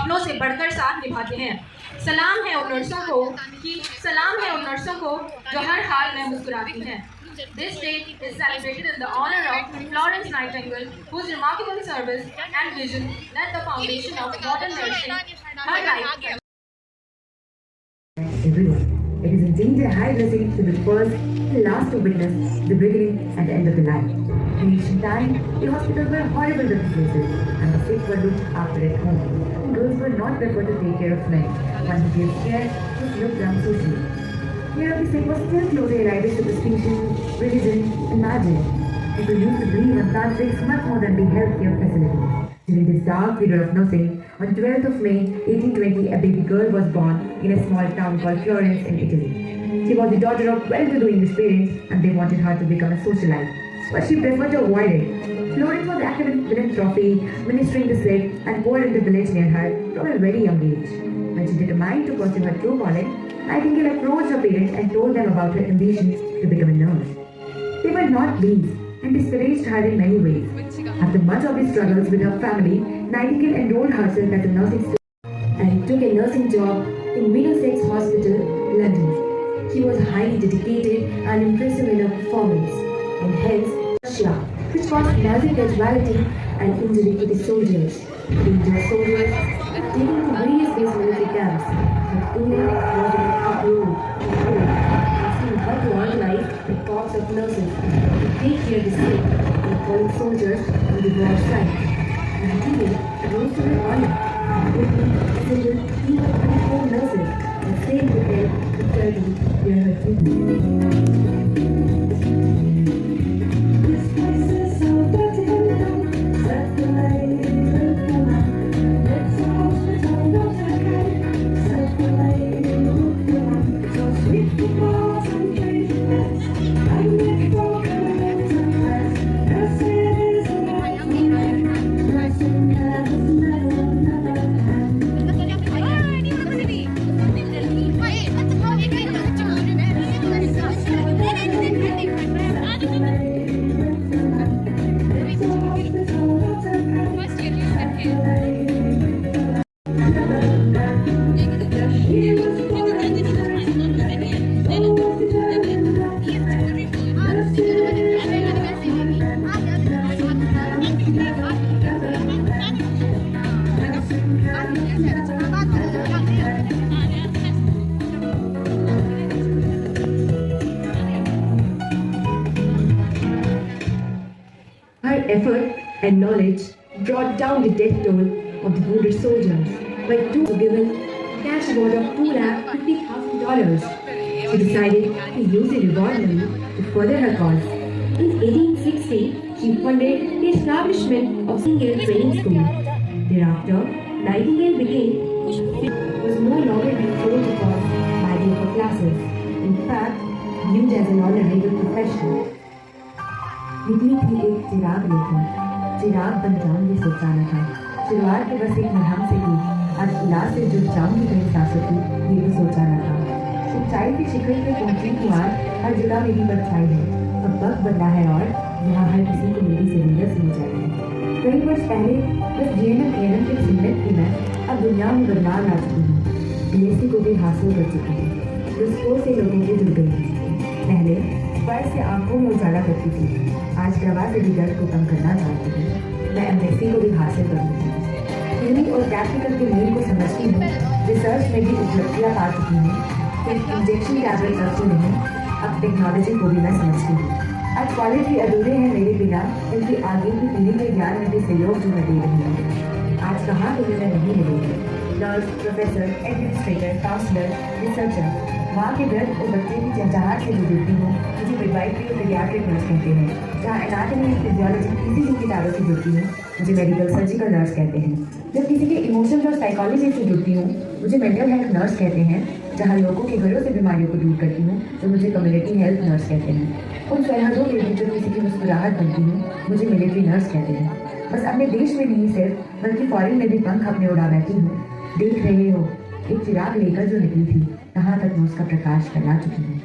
अपनों से बढ़कर साथ निभाते हैं। सलाम है उन नर्सों को जो हर हाल में मुस्कुराती हैं। This day is celebrated in the honor of Florence Nightingale, whose remarkable service and vision led the foundation of modern nursing. Her life. Everyone. It is indeed a high blessing to be the first and last to witness the beginning and the end of the life. In ancient time, the hospitals were horrible looking places, and the sick were looked after at home. Girls were not preferred to take care of men. One who gave care was looked down socially. Care of the sick was still closely allied with superstition, religion, and magic. People used to believe on tantrics much more than being healthcare facilities. During this dark period of nursing, on 12th of May 1820, a baby girl was born in a small town called Florence in Italy. She was the daughter of well-to-do English parents, and they wanted her to become a socialite, but she preferred to avoid it. Florence was active in philanthropy, ministering the sick and poor in the village near her from a very young age. When she determined to pursue her true calling, Nightingale approached her parents and told them about her ambitions to become a nurse. They were not pleased and discouraged her in many ways. After much of his struggles with her family, Nightingale enrolled herself as a nursing student and took a nursing job in Middlesex Hospital, London. She was highly dedicated and impressive in her performance, and hence Russia, which caused massive casualty and injury to the soldiers. The injured soldiers were taken to various base military camps, but England was in an uproar, asking her to organize a corps of nurses to take care of the sick and fallen soldiers on the war site. Nightingale rose to her honor, opening a single team of 24 nurses and sailed with them to Turkey where her treatment. Her effort and knowledge brought down the death toll of the wounded soldiers by two were given cash reward of $250,000. She decided to use the reward money to further her cause. In 1860, she funded the establishment of Nightingale Training School. Thereafter, Nightingale was no longer being told upon by the upper classes. In fact, viewed as an honorable profession. निकली थी एक चिराग लेकर, चिराग बन जाऊंगी सोचा न था। शुरुआत के बस एक मरहम से की, आज इलाज से जुड़ जाऊंगी कई सांसों की, ये भी सोचा न था। सच्चाई की शिखर पे पहुंची हूँ आज, हर जगह मेरी परछाई है। अब वक्त बदला है और यहाँ हर किसी को मेरी जरूरत समझ आई है। कई वर्ष पहले बस जीएनएम एएनएम के स्टूडेंट थी मैं, अब दुनिया में बदलाव ला चुकी हूँ। बीएससी को भी हासिल कर चुकी हूँ। दुष्कों से लोगों के जुड़ गई हूँ। पहले स्पर्श से आंखों में उजाला करती थी, आज दवा से भी दर्द को कम करना चाहती हूँ। मैं एमएससी को भी हासिल करूँगी। थ्योरी और प्रैक्टिकल के मेल को समझती हूँ। रिसर्च में भी उपलब्धियाँ पा चुकी हूँ। सिर्फ इंजेक्शन टैबलेट रखती नहीं, अब टेक्नोलॉजी को भी मैं समझती हूँ। आज कॉलेज भी अधूरे हैं मेरे बिना, इनकी आगे की पीढ़ी के ज्ञान में भी सहयोग जो मैं दे रही हूँ। आज कहाँ तुम्हें मैं नहीं मिलेगी। Nurse, professor, administrator, counsellor, researcher, माँ के दर्द और बच्चे की चहचहाहट से जुड़ती हूँ। मुझे मिडवाइफरी और पीडियाट्रिक नर्स कहते हैं। जहाँ एनाटॉमी और फिजियोलॉजी किसी की किताबों से जुड़ती हूँ, मुझे मेडिकल सर्जिकल नर्स कहते हैं। जब किसी के इमोशंस और साइकोलॉजी से जुड़ती हूँ, मुझे मेंटल हेल्थ नर्स कहते हैं। जहाँ लोगों के घरों से बीमारियों को दूर करती हूँ, तो मुझे कम्युनिटी हेल्थ नर्स कहते हैं। उन सरहदों के बीच जो किसी की मुस्कुराहट बनती हूँ, मुझे मिलिट्री नर्स कहते हैं। बस अपने देश में नहीं सिर्फ, बल्कि फॉरेन में भी पंख अपने उड़ा बैठी हूँ। देख रहे हो, एक चिराग लेकर जो निकली थी, कहाँ तक मैं उसका प्रकाश फैला चुकी हूँ।